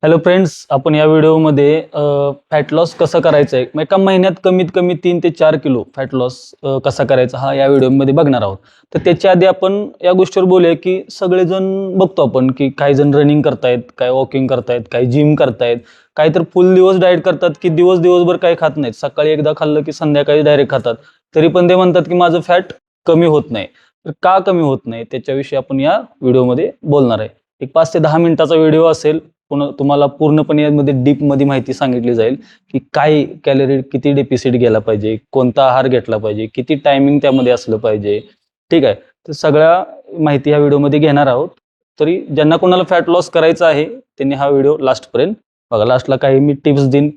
Hello friends, आपण या व्हिडिओमध्ये फॅट लॉस कसं करायचं आहे, एका महिन्यात कमीत कमी 3 ते 4 किलो फॅट लॉस कसा करायचा हा या व्हिडिओमध्ये बघणार आहोत. तर त्याच्या आधी आपण या गोष्टीवर बोलूया की सगळेजण बघतो आपण की काही जण रनिंग करतायत, काही वॉकिंग करतायत, काही जिम करतायत, काही तर फुल दिवस डाएट करतात की दिवसभर काही खात नाहीत. सकाळी एकदा खाल्लं की संध्याकाळी डायरेक्ट खातात. तरी पण ते म्हणतात की माझं फॅट कमी होत नाही. तर का कमी होत नाही त्याच्याविषयी आपण या व्हिडिओमध्ये बोलणार आहे. एक 5 ते 10 मिनिटाचा व्हिडिओ असेल. तुम्हाला पूर्णपणे यामध्ये डीपमध्ये माहिती सांगितली जाईल की काय कॅलरी किती डेफिसिट गेला पाहिजे, कोणता आहार घेतला पाहिजे, किती टायमिंग त्यामध्ये असलं पाहिजे. ठीक आहे. तर सगळ्या माहिती ह्या व्हिडिओमध्ये घेणार आहोत. तरी ज्यांना कोणाला फॅट लॉस करायचा आहे त्यांनी हा व्हिडिओ लास्टपर्यंत बघा. लास्टला काही मी टिप्स देईन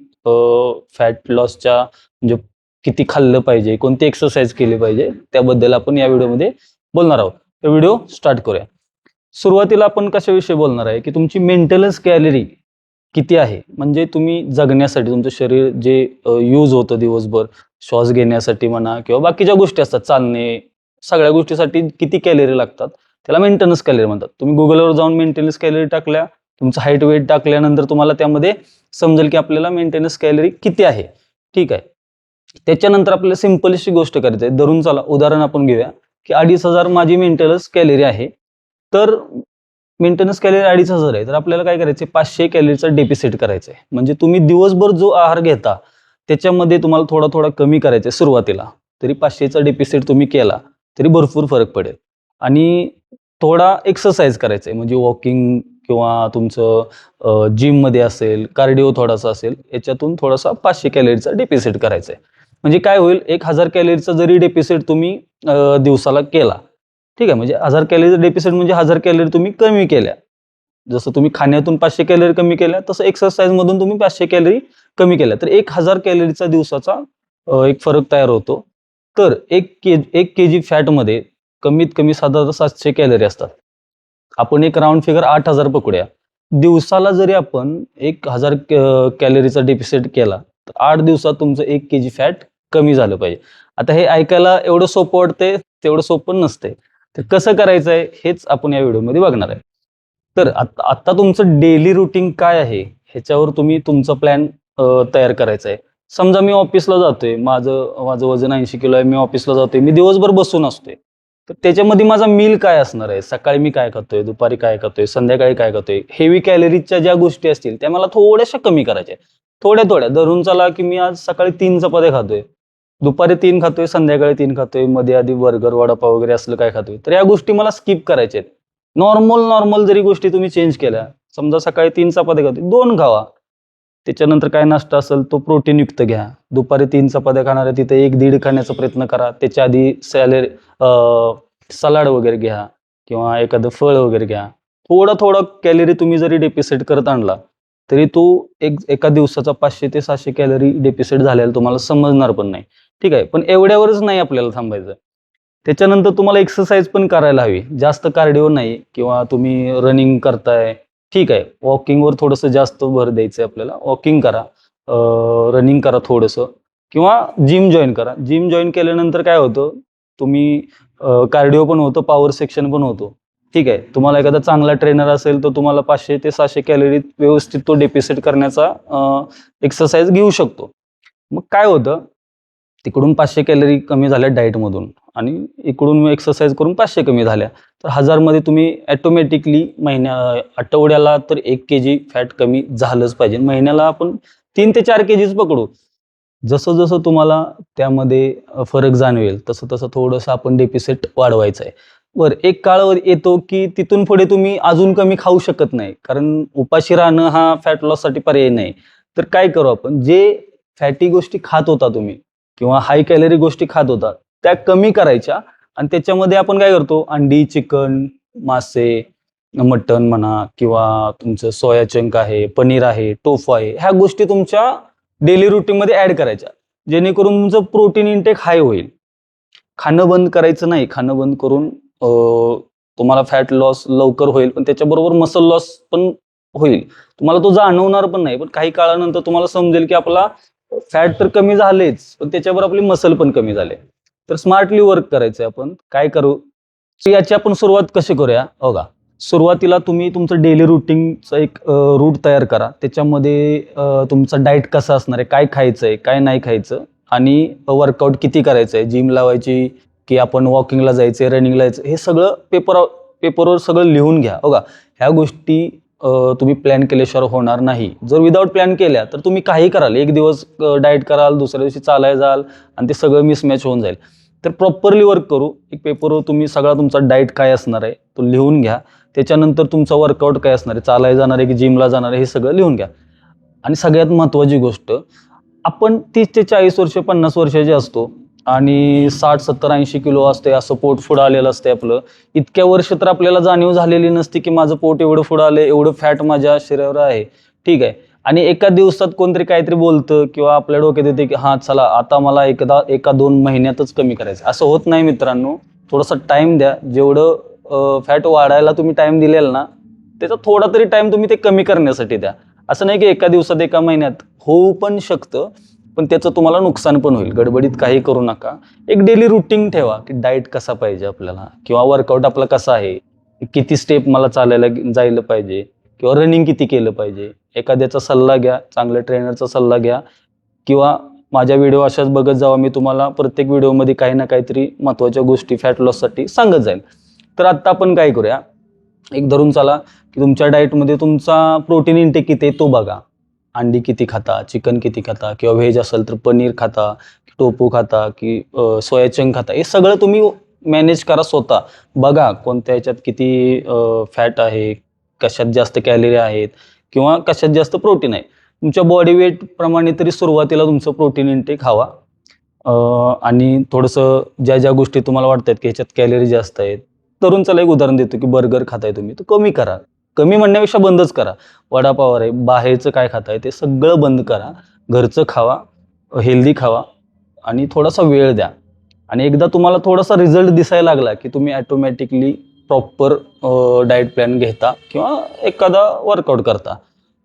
फॅट लॉसच्या, म्हणजे किती खाल्लं पाहिजे, कोणती एक्सरसाइज केली पाहिजे त्याबद्दल आपण या व्हिडिओमध्ये बोलणार आहोत. तर व्हिडिओ स्टार्ट करूया. सुरुवातीला आपण कशाविषयी बोलणार आहे की तुमची मेंटेनन्स कॅलरी किती आहे, म्हणजे तुम्ही जगण्यासाठी तुमचं शरीर जे यूज होतं दिवसभर, श्वास घेण्यासाठी म्हणा किंवा बाकीच्या गोष्टी असतात, चालणे, सगळ्या गोष्टीसाठी किती कॅलरी लागतात त्याला मेंटेनन्स कॅलरी म्हणतात. तुम्ही गुगलवर जाऊन मेंटेनन्स कॅलरी टाकल्या, तुमचं हाईट वेट टाकल्यानंतर तुम्हाला त्यामध्ये समजेल की आपल्याला मेंटेनन्स कॅलरी किती आहे. ठीक आहे. त्याच्यानंतर आपल्याला सिंपल अशी गोष्ट करायची आहे. धरून चला उदाहरण आपण घेऊया की 2500 माझी मेंटेनन्स कॅलरी आहे. तर मेंटेनन्स कॅलरी 2500 आहे, तर आपल्याला काय करायचं, 500 कॅलरीचा डेफिसिट करायचा आहे. म्हणजे तुम्ही दिवसभर जो आहार घेता त्याच्यामध्ये तुम्हाला थोडा थोडा कमी करायचा आहे सुरुवातीला. तरी 500चा डेफिसिट तुम्ही केला तरी भरपूर फरक पडेल. आणि थोडा एक्सरसाइज करायचा आहे, म्हणजे वॉकिंग किंवा तुमचं जिममध्ये असेल, कार्डिओ थोडासा असेल, याच्यातून थोडासा 500 कॅलरीचा डेफिसिट करायचा आहे. म्हणजे काय होईल, 1000 कॅलरीचा जरी डेफिसिट तुम्ही दिवसाला केला, ठीक आहे, म्हणजे 1000 कॅलरीचा डेफिसिट म्हणजे 1000 कॅलरी तुम्ही कमी केल्या. जसं तुम्ही खाण्यातून 500 कॅलरी कमी केल्या, तसं एक्सरसाइजमधून तुम्ही 500 कॅलरी कमी केल्या, तर 1000 कॅलरीचा दिवसाचा एक फरक तयार होतो. तर 1 केजी फॅटमध्ये कमीत कमी साधारण 700 कॅलरी असतात. आपण एक राउंड फिगर 8000 पकडूया. दिवसाला जरी आपण 1000 कॅलरीचा डेफिसिट केला, तर 8 दिवसात तुमचं 1 केजी फॅट कमी झालं पाहिजे. आता हे ऐकायला एवढं सोपं वाटतंय, तेवढं सोपं नसतंय. तर कसं करायचं आहे हेच आपण या व्हिडिओमध्ये बघणार आहे. तर आता तुमचं डेली रुटीन काय आहे ह्याच्यावर तुम्ही तुमचा प्लॅन तयार करायचा आहे. समजा मी ऑफिसला जातोय, माझं माझं वजन 80 किलो आहे, मी ऑफिसला जातोय, मी दिवसभर बसून असतोय. तर त्याच्यामध्ये माझा मील काय असणार आहे, सकाळी मी काय खातोय, दुपारी काय खातोय, संध्याकाळी काय खातोय, हेवी कॅलरीजच्या ज्या गोष्टी असतील त्या मला थोड्याशा कमी करायच्या आहेत. थोड्या थोड्या धरून चला की मी आज सकाळी 3 चपात्या खातोय, दुपारी 3 खातोय, संध्याकाळी 3 खातोय, मध्ये आधी बर्गर, वडापाव वगैरे असलं काय खातोय, तर या गोष्टी मला स्किप करायच्या आहेत. नॉर्मल जरी गोष्टी तुम्ही चेंज केल्या, समजा सकाळी 3 चपात्या खातोय, 2 खावा. त्याच्यानंतर काय नाश्ता असेल तो प्रोटीनयुक्त घ्या. दुपारी 3 चपात्या खाणार आहे तिथे 1-1.5 खाण्याचा प्रयत्न करा. त्याच्या आधी सलाड वगैरे घ्या किंवा एखादं फळ वगैरे घ्या. थोडा कॅलरी तुम्ही जरी डेफिसिट करत आणला, तरी तो एका दिवसाचा 500 ते 700 कॅलरी डेफिसिट झालेला तुम्हाला समजणार पण नाही. ठीक आहे. पण एवढ्यावरच नाही आपल्याला थांबायचं. त्याच्यानंतर तुम्हाला एक्सरसाइज पण करायला हवी. जास्त कार्डिओ नाही किंवा तुम्ही रनिंग करताय, ठीक आहे. वॉकिंगवर थोडंसं जास्त भर द्यायचं आहे आपल्याला. वॉकिंग करा, रनिंग करा थोडंसं किंवा जिम जॉइन करा. जिम जॉइन केल्यानंतर काय होतं, तुम्ही कार्डिओ पण होतं, पॉवर सेक्शन पण होतो. ठीक आहे. तुम्हाला एखादा चांगला ट्रेनर असेल तर तुम्हाला 500 ते 700 कॅलरी व्यवस्थित तो डेफिसिट करण्याचा एक्सरसाइज घेऊ शकतो. मग काय होतं, तिकडून 500 कॅलरी कमी झाल्या डाएटमधून आणि इकडून एक्सरसाइज करून 500 कमी झाल्या. तर 1000 मध्ये तुम्ही ऑटोमॅटिकली आठवड्याला तर 1 केजी फॅट कमी झालंच पाहिजे. महिन्याला आपण 3 ते 4 केजीच पकडू. जसं तुम्हाला त्यामध्ये फरक जाणवेल तसं थोडंसं आपण डेफिसिट वाढवायचं आहे. बरं, एक काळ येतो की तिथून पुढे तुम्ही अजून कमी खाऊ शकत नाही. कारण उपाशी राहणं हा फॅट लॉससाठी पर्याय नाही. तर काय करू आपण, जे फॅटी गोष्टी खात होता तुम्ही किंवा हाय कॅलरी गोष्टी खात होता, त्या कमी करायच्या आणि त्याच्यामध्ये आपण काय करतो, अंडी, चिकन, मासे, मटण म्हणा किंवा तुमचं सोया चंक आहे, पनीर आहे, टोफू आहे, ह्या गोष्टी तुमच्या डेली रुटीनमध्ये ॲड करायच्या. जेणेकरून तुमचं प्रोटीन इंटेक हाय होईल. खाणं बंद करायचं नाही. खाणं बंद करून तुम्हाला फॅट लॉस लवकर होईल, पण त्याच्याबरोबर मसल लॉस पण होईल. तुम्हाला तो जाणवणार पण नाही. पण काही काळानंतर तुम्हाला समजेल की आपला फॅट तर कमी झालेच, पण त्याच्यावर आपली मसल पण कमी झाले. तर स्मार्टली वर्क करायचंय आपण. काय करू? याची आपण सुरुवात कशी करूया? बघा, सुरुवातीला तुम्ही तुमचं डेली रुटीनचं एक रूट तयार करा. त्याच्यामध्ये तुमचा डाएट कसा असणार आहे, काय खायचं आहे, काय नाही खायचं आणि वर्कआउट किती करायचं आहे, जिम लावायची की आपण वॉकिंगला जायचं आहे, रनिंगला जायचं, हे सगळं पेपरवर सगळं लिहून घ्या. बघा, ह्या गोष्टी तुम्ही प्लॅन केल्याशिवाय होणार नाही. जर विदाऊट प्लॅन केल्या तर तुम्ही काही कराल, एक दिवस डाएट कराल, दुसऱ्या दिवशी चालायला जाल आणि ते सगळं मिसमॅच होऊन जाईल. तर प्रॉपरली वर्क करू. एक पेपरवर तुम्ही सगळा तुमचा डाएट काय असणार आहे तो लिहून घ्या. त्याच्यानंतर तुमचा वर्कआउट काय असणार आहे, चालायला जाणार आहे की जिमला जाणार आहे, हे सगळं लिहून घ्या. आणि सगळ्यात महत्त्वाची गोष्ट, आपण 30 ते 40 वर्ष 50 वर्षाचे असतो आणि 60 70 80 किलो असते, असं पोट पुढं आलेलं असते आपलं. इतक्या वर्ष तर आपल्याला जाणीव झालेली नसते की माझं पोट एवढं पुढं आलं, एवढं फॅट माझ्या शरीरावर आहे. ठीक आहे. आणि एका दिवसात कोणतरी काहीतरी बोलतं किंवा आपल्या डोक्यात येते की हां चला आता मला एका 2 महिन्यातच कमी करायचं. असं होत नाही मित्रांनो. थोडासा टाईम द्या. जेवढं फॅट वाढायला तुम्ही टाईम दिलेला ना, त्याचा थोडा तरी टाईम तुम्ही ते कमी करण्यासाठी द्या. असं नाही की एका दिवसात, एका महिन्यात होऊ पण शकतं, पण त्याचं तुम्हाला नुकसान पण होईल. गडबडीत काही करू नका. एक डेली रुटीन ठेवा की डाएट कसा पाहिजे आपल्याला किंवा वर्कआउट आपला कसा आहे, किती स्टेप मला चालायला जायला पाहिजे किंवा रनिंग किती केलं पाहिजे. एखाद्याचा सल्ला घ्या, चांगल्या ट्रेनरचा सल्ला घ्या किंवा माझ्या व्हिडिओ अशाच बघत जावा. मी तुम्हाला प्रत्येक व्हिडिओमध्ये काही ना काहीतरी महत्त्वाच्या गोष्टी फॅट लॉससाठी सांगत जाईल. तर आत्ता आपण काय करूया, एक धरून चला की तुमच्या डाएटमध्ये तुमचा प्रोटीन इंटेक किती आहे तो बघा. अंडी किती खाता, चिकन किती खाता किंवा व्हेज असेल तर पनीर खाता, टोफू खाता की सोया चंक खाता, हे सगळं तुम्ही मॅनेज करा स्वतः. बघा कोणत्या ह्याच्यात किती फॅट आहे, कशात जास्त कॅलरी आहेत किंवा कशात जास्त प्रोटीन आहे. तुमच्या बॉडी वेट प्रमाणे तरी सुरुवातीला तुमचं प्रोटीन इंटेक हवा. आणि थोडंसं ज्या गोष्टी तुम्हाला वाटतात की ह्याच्यात कॅलरी जास्त आहेत, तरुण चला एक उदाहरण देतो की बर्गर खाताय तुम्ही, तर कमी करा. कमी म्हणण्यापेक्षा बंदच करा. वडापाव आहे, बाहेरचं काय खाताय ते सगळं बंद करा. घरचं खावा, हेल्दी खावा आणि थोडासा वेळ द्या. आणि एकदा तुम्हाला थोडासा रिझल्ट दिसायला लागला की तुम्ही ॲटोमॅटिकली प्रॉपर डाएट प्लॅन घेता किंवा एखादा वर्कआउट करता.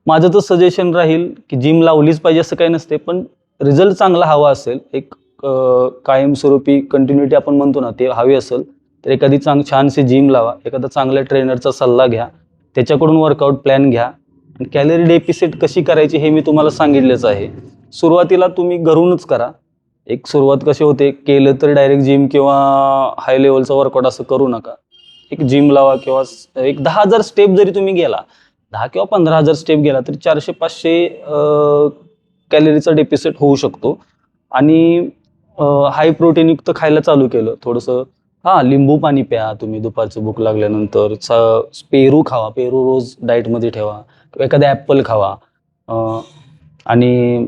माझं तर सजेशन राहील की जिम लावलीच पाहिजे असं काही नसते, पण रिझल्ट चांगला हवा असेल, एक कायमस्वरूपी कंटिन्युटी आपण म्हणतो ना, ते हवी असेल तर एखादी छानशी जिम लावा, एखादा चांगल्या ट्रेनरचा सल्ला घ्या, त्याच्याकडून वर्कआउट प्लॅन घ्या. आणि कॅलरी डेफिसिट कशी करायची हे मी तुम्हाला सांगितलेच आहे. सुरुवातीला तुम्ही घरूनच करा. एक सुरुवात कशी होते, केलं तर डायरेक्ट जिम किंवा हाय लेवलचा वर्कआउट असं करू नका. एक जिम लावा किंवा एक 10,000 स्टेप जरी तुम्ही गेला, 10 किंवा 15,000 स्टेप गेला तरी 400-500 कॅलरीचा डेफिसिट होऊ शकतो. आणि हाय प्रोटीनयुक्त खायला चालू केलं थोडंसं, हां लिंबू पाणी प्या तुम्ही दुपारचं भूक लागल्यानंतर. पेरू खावा, पेरू रोज डाएटमध्ये ठेवा किंवा एखादा ॲपल खावा. आणि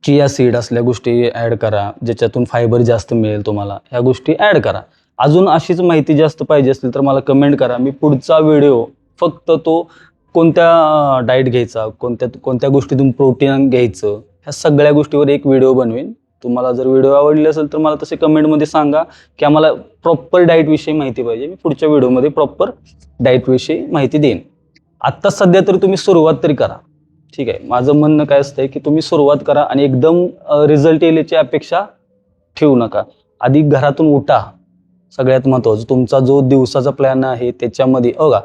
चिया सीड असल्या गोष्टी ॲड करा, ज्याच्यातून फायबर जास्त मिळेल तुम्हाला. ह्या गोष्टी ॲड करा. अजून अशीच माहिती जास्त पाहिजे असेल तर मला कमेंट करा. मी पुढचा व्हिडिओ फक्त तो कोणत्या डाएट घ्यायचा, कोणत्या गोष्टीतून प्रोटीन घ्यायचं, ह्या सगळ्या गोष्टीवर एक व्हिडिओ बनवेन. तुम्हाला जर व्हिडिओ आवडले असेल तर मला तसे कमेंटमध्ये सांगा की आम्हाला प्रॉपर डाएटविषयी माहिती पाहिजे. मी पुढच्या व्हिडिओमध्ये प्रॉपर डाएटविषयी माहिती देईन. आत्ता सध्या तर तुम्ही सुरुवात तरी करा. ठीक आहे. माझं म्हणणं काय असतंय की तुम्ही सुरुवात करा आणि एकदम रिझल्ट येईल याची अपेक्षा ठेवू नका. आधी घरातून उठा. सगळ्यात महत्त्वाचं, तुमचा जो दिवसाचा प्लॅन आहे त्याच्यामध्ये बघा,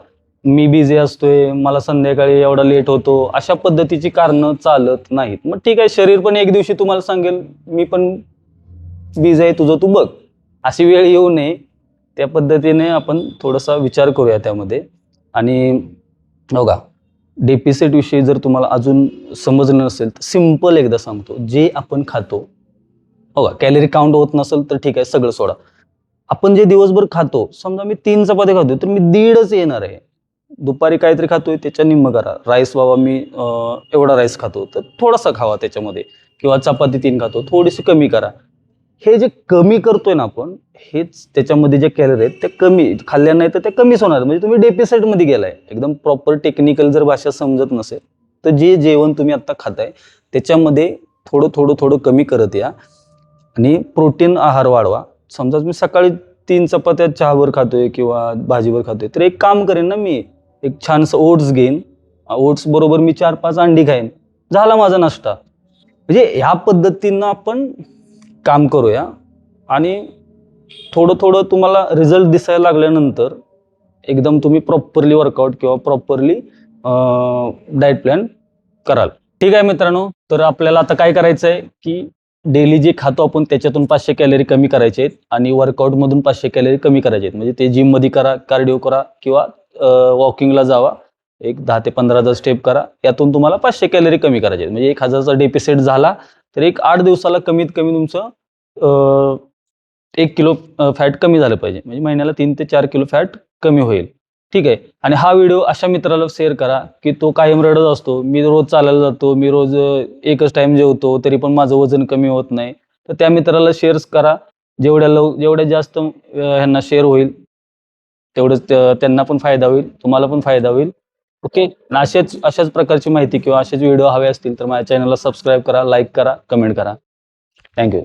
मी बिझी असतोय, मला संध्याकाळी एवढा लेट होतो, अशा पद्धतीची कारणं चालत नाहीत. मग ठीक आहे, शरीर पण एक दिवशी तुम्हाला सांगेल मी पण बिझी आहे, तुझं तू बघ. अशी वेळ येऊ नये, त्या पद्धतीने आपण थोडासा विचार करूया त्यामध्ये. आणि बघा, डेफिसिट विषयी जर तुम्हाला अजून समजलं नसेल तर सिम्पल एकदा सांगतो. जे आपण खातो, बघा कॅलरी काउंट होत नसेल तर ठीक आहे, सगळं सोडा. आपण जे दिवसभर खातो, समजा मी 3 चपात्या खातोय तर मी 1.5च येणार आहे. दुपारी काहीतरी खातोय त्याच्या निम्म करा. राईस बाबा मी एवढा राईस खातो तर थोडासा खावा त्याच्यामध्ये, किंवा चपाती 3 खातो थोडीशी कमी करा. हे जे कमी करतोय ना आपण, हेच त्याच्यामध्ये जे कॅलरी आहेत त्या कमी खाल्ल्या नाही तर त्या कमीच होणार. म्हणजे तुम्ही डेफिसिटमध्ये गेलाय. एकदम प्रॉपर टेक्निकल जर भाषा समजत नसेल तर जे जेवण तुम्ही आत्ता खाताय त्याच्यामध्ये थोडं कमी करत या आणि प्रोटीन आहार वाढवा. समजा मी सकाळी 3 चपात्या चहावर खातोय किंवा भाजीवर खातोय, तर एक काम करेन ना, मी एक छानसं ओट्स घेईन. ओट्स बरोबर मी 4-5 अंडी खाईन. झाला माझा नाश्ता. म्हणजे ह्या पद्धतीनं आपण काम करूया. आणि थोडं तुम्हाला रिझल्ट दिसायला लागल्यानंतर एकदम तुम्ही प्रॉपरली वर्कआउट किंवा प्रॉपरली डाएट प्लॅन कराल. ठीक आहे मित्रांनो, तर आपल्याला आता काय करायचं आहे की डेली जे खातो आपण त्याच्यातून 500 कॅलरी कमी करायचे आहेत आणि वर्कआउटमधून 500 कॅलरी कमी करायचे आहेत. म्हणजे ते जिममध्ये करा, कार्डिओ करा किंवा वॉकिंगला जावा, एक 10 ते 15,000 स्टेप करा, यातून तुम्हाला 500 कॅलरी कमी करायचे आहेत. म्हणजे 1000चा डेफिसिट झाला तर एक 8 दिवसाला कमीत कमी तुमचं 1 किलो फॅट कमी झालं पाहिजे. म्हणजे महिन्याला 3 ते 4 किलो फॅट कमी होईल. ठीक आहे. आणि हा व्हिडिओ अशा मित्राला शेअर करा की तो कायम रडत असतो, मी रोज चालायला जातो, मी रोज एकच टाइम जेवतो तरी पण माझं वजन कमी होत नाही. तर त्या मित्राला शेअर करा. जेवढ्या जास्त ह्यांना शेअर होईल तेवढंच त्यांना पण फायदा होईल, तुम्हाला पण फायदा होईल. ओके. आणि अशाच प्रकारची माहिती किंवा असेच व्हिडिओ हवे असतील तर माझ्या चॅनलला सबस्क्राईब करा, लाईक करा, कमेंट करा. थँक्यू.